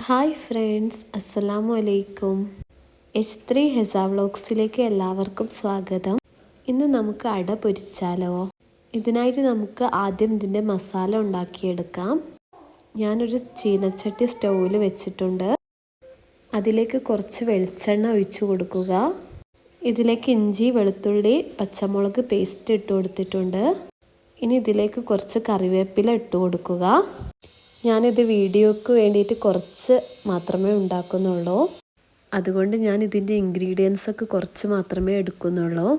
Hi friends, അസ്സലാമു അലൈക്കും. H3 Hesa വ്ളോഗ്സിലേക്ക് എല്ലാവർക്കും സ്വാഗതം. ഇന്ന് നമുക്ക് അട പൊരിച്ചാലോ? ഇതിനായിട്ട് നമുക്ക് ആദ്യം ഇതിൻ്റെ മസാല ഉണ്ടാക്കിയെടുക്കാം. ഞാനൊരു ചീനച്ചട്ടി സ്റ്റൗവിൽ വെച്ചിട്ടുണ്ട്. അതിലേക്ക് കുറച്ച് വെളിച്ചെണ്ണ ഒഴിച്ചു കൊടുക്കുക. ഇതിലേക്ക് ഇഞ്ചി, വെളുത്തുള്ളി, പച്ചമുളക് പേസ്റ്റ് ഇട്ട് കൊടുത്തിട്ടുണ്ട്. ഇനി ഇതിലേക്ക് കുറച്ച് കറിവേപ്പില ഇട്ട് കൊടുക്കുക. ഞാനിത് വീഡിയോക്ക് വേണ്ടിയിട്ട് കുറച്ച് മാത്രമേ ഉണ്ടാക്കുന്നുള്ളൂ. അതുകൊണ്ട് ഞാൻ ഇതിൻ്റെ ഇൻഗ്രീഡിയൻസൊക്കെ കുറച്ച് മാത്രമേ എടുക്കുന്നുള്ളൂ.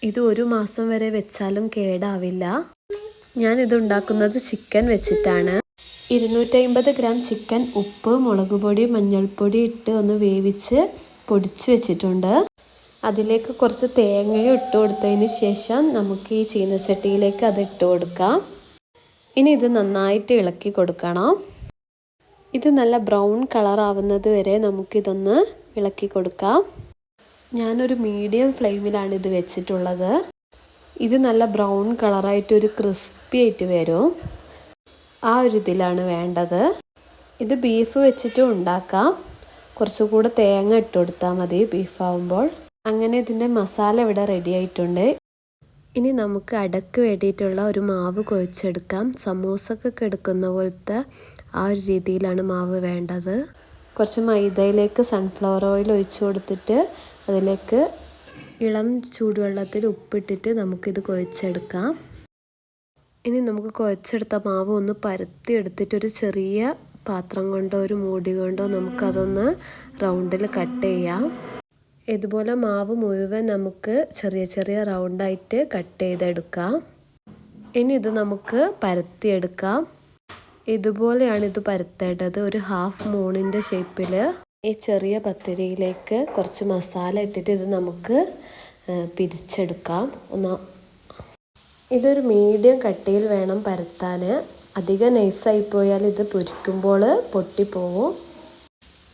ഇത് 1 മാസം വരെ വെച്ചാലും കേടാവില്ല. ഞാനിത് ഉണ്ടാക്കുന്നത് ചിക്കൻ വെച്ചിട്ടാണ്. 250 ഗ്രാം ചിക്കൻ ഉപ്പ്, മുളക് പൊടി, മഞ്ഞൾപ്പൊടി ഇട്ട് ഒന്ന് വേവിച്ച് പൊടിച്ച് വെച്ചിട്ടുണ്ട്. അതിലേക്ക് കുറച്ച് തേങ്ങയും ഇട്ട് കൊടുത്തതിന് ശേഷം നമുക്ക് ഈ ചീനച്ചട്ടിയിലേക്ക് അത് ഇട്ട് കൊടുക്കാം. ഇനി ഇത് നന്നായിട്ട് ഇളക്കി കൊടുക്കണം. ഇത് നല്ല ബ്രൗൺ കളർ ആവുന്നത് വരെ നമുക്കിതൊന്ന് ഇളക്കി കൊടുക്കാം. ഞാനൊരു മീഡിയം ഫ്ലെയിമിലാണ് ഇത് വെച്ചിട്ടുള്ളത്. ഇത് നല്ല ബ്രൗൺ കളറായിട്ട് ഒരു ക്രിസ്പി ആയിട്ട് വരും. ആ ഒരു ഇതിലാണ് വേണ്ടത്. ഇത് ബീഫ് വെച്ചിട്ടും ഉണ്ടാക്കാം. കുറച്ചുകൂടെ തേങ്ങ ഇട്ട് കൊടുത്താൽ മതി ബീഫാവുമ്പോൾ. അങ്ങനെ ഇതിൻ്റെ മസാല ഇവിടെ റെഡി ആയിട്ടുണ്ട്. ഇനി നമുക്ക് അടക്ക് വേണ്ടിയിട്ടുള്ള ഒരു മാവ് കുഴച്ചെടുക്കാം. സമൂസക്കൊക്കെ എടുക്കുന്ന പോലത്തെ ആ ഒരു രീതിയിലാണ് മാവ് വേണ്ടത്. കുറച്ച് മൈദയിലേക്ക് സൺഫ്ലവർ ഓയിൽ ഒഴിച്ച് കൊടുത്തിട്ട് അതിലേക്ക് ഇളം ചൂടുവെള്ളത്തിൽ ഉപ്പിട്ടിട്ട് നമുക്കിത് കുഴച്ചെടുക്കാം. ഇനി നമുക്ക് കുഴച്ചെടുത്ത മാവ് ഒന്ന് പരത്തി എടുത്തിട്ട് ഒരു ചെറിയ പാത്രം കൊണ്ടോ ഒരു മൂടി കൊണ്ടോ നമുക്കതൊന്ന് റൗണ്ടിൽ കട്ട് ചെയ്യാം. ഇതുപോലെ മാവ് മുഴുവൻ നമുക്ക് ചെറിയ ചെറിയ റൗണ്ടായിട്ട് കട്ട് ചെയ്തെടുക്കാം. ഇനി ഇത് നമുക്ക് പരത്തിയെടുക്കാം. ഇതുപോലെയാണ് ഇത് പരത്തേണ്ടത്. ഒരു ഹാഫ് മൂണിൻ്റെ ഷേപ്പിൽ. ഈ ചെറിയ പത്തിരിയിലേക്ക് കുറച്ച് മസാല ഇട്ടിട്ട് ഇത് നമുക്ക് പിരിച്ചെടുക്കാം. ഇതൊരു മീഡിയം കട്ടിയിൽ വേണം പരത്താൻ. അധികം നൈസായി പോയാൽ ഇത് പൊരിക്കുമ്പോൾ പൊട്ടിപ്പോവും.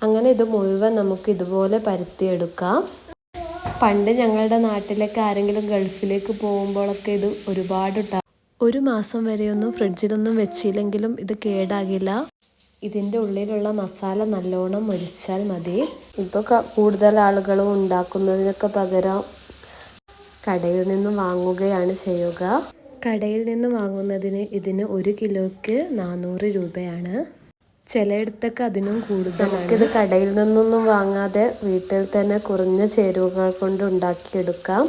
അങ്ങനെ ഇത് മുഴുവൻ നമുക്ക് ഇതുപോലെ പരത്തിയെടുക്കാം. പണ്ട് ഞങ്ങളുടെ നാട്ടിലേക്ക് ആരെങ്കിലും ഗൾഫിലേക്ക് പോകുമ്പോഴൊക്കെ ഇത് ഒരുപാട് 1 മാസം വരെയൊന്നും ഫ്രിഡ്ജിലൊന്നും വെച്ചില്ലെങ്കിലും ഇത് കേടാകില്ല. ഇതിൻ്റെ ഉള്ളിലുള്ള മസാല നല്ലോണം മൊരിച്ചാൽ മതി. ഇപ്പോൾ കൂടുതൽ ആളുകളും ഉണ്ടാക്കുന്നതിനൊക്കെ പകരം കടയിൽ നിന്ന് വാങ്ങുകയാണ് ചെയ്യുക. കടയിൽ നിന്ന് വാങ്ങുന്നതിന് ഇതിന് 1 കിലോയ്ക്ക് 400 രൂപയാണ്. ചിലയിടത്തൊക്കെ അതിനും കൂടുതലാണ്. നമുക്കിത് കടയിൽ നിന്നൊന്നും വാങ്ങാതെ വീട്ടിൽ തന്നെ കുറഞ്ഞ ചേരുവകൾ കൊണ്ട് ഉണ്ടാക്കിയെടുക്കാം.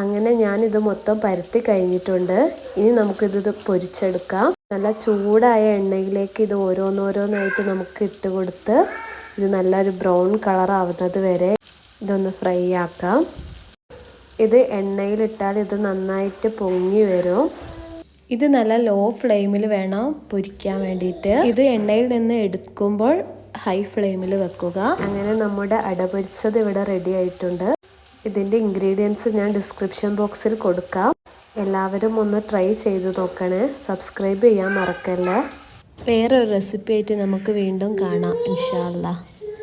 അങ്ങനെ ഞാനിത് മൊത്തം പരത്തി കഴിഞ്ഞിട്ടുണ്ട്. ഇനി നമുക്കിത് പൊരിച്ചെടുക്കാം. നല്ല ചൂടായ എണ്ണയിലേക്ക് ഇത് ഓരോന്നോരോന്നായിട്ട് നമുക്ക് ഇട്ട് കൊടുത്ത് ഇത് നല്ലൊരു ബ്രൗൺ കളർ ആവുന്നത് വരെ ഇതൊന്ന് ഫ്രൈ ആക്കാം. ഇത് എണ്ണയിലിട്ടാൽ ഇത് നന്നായിട്ട് പൊങ്ങി വരും. ഇത് നല്ല ലോ ഫ്ലെയിമിൽ വേണം പൊരിക്കാൻ വേണ്ടിയിട്ട്. ഇത് എണ്ണയിൽ നിന്ന് എടുക്കുമ്പോൾ ഹൈ ഫ്ലെയിമിൽ വെക്കുക. അങ്ങനെ നമ്മുടെ അട പൊരിച്ചത് ഇവിടെ റെഡി ആയിട്ടുണ്ട്. ഇതിൻ്റെ ഇൻഗ്രീഡിയൻസ് ഞാൻ ഡിസ്ക്രിപ്ഷൻ ബോക്സിൽ കൊടുക്കാം. എല്ലാവരും ഒന്ന് ട്രൈ ചെയ്ത് നോക്കണേ. സബ്സ്ക്രൈബ് ചെയ്യാൻ മറക്കല്ലേ. വേറൊരു റെസിപ്പി ആയിട്ട് നമുക്ക് വീണ്ടും കാണാം ഇൻഷാ അല്ലാഹ്.